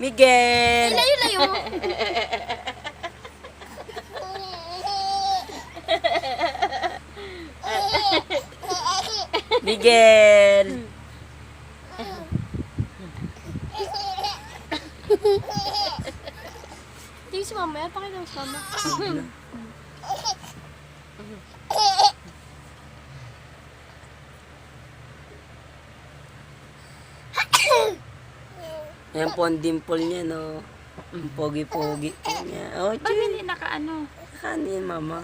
Miguel! Layo-layo mo. Miguel! Tingin si mama yan. Pakita mo si mama. Yan po ang dimple niya, no? Ang pogi-pogi po niya. Oh, Ba't hindi nakaano? kanin, mama.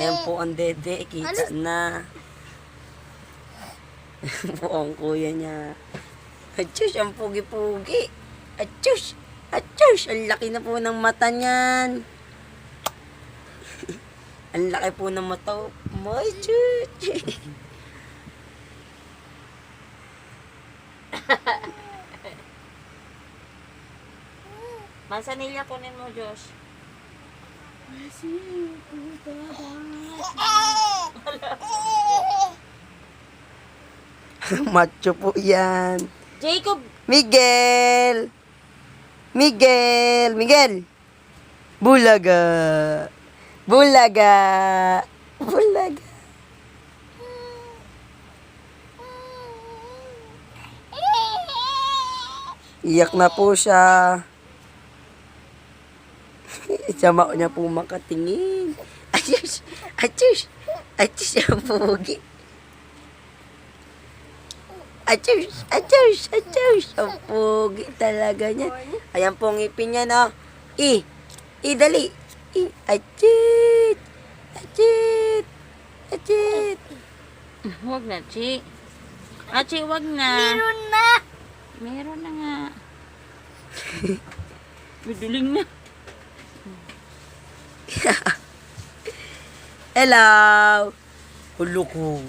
Yan po ang dede. Kita na. Yan po ang kuya niya. Atsyush, ang pogi-pogi. Atsyush! Atsyush! Ang laki na po ng mata niyan. Ang laki po ng mata. May chuch! Mansanilya kunin mo, Josh. Macho po yan. Jacob! Miguel! Miguel! Miguel! Bulaga! Bulaga! Bulaga! Iyak na po siya. Sama niya po makatingin. Ayush! Ayush! Ayush ang pogi. Ayush! Ayush! Ayush! Ang pogi talaga niya. Ayan po ang ngipin niya, no? Dali! Achit! Achit! Achit! Huwag na, Chi. Chi, huwag na. Meron na. Meron na nga. Biduling na. Hello! Hulo ko.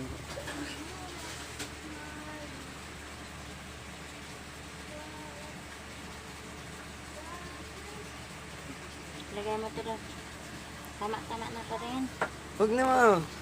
Lagay mo ito doon. Tama na pa rin. Huwag na mo.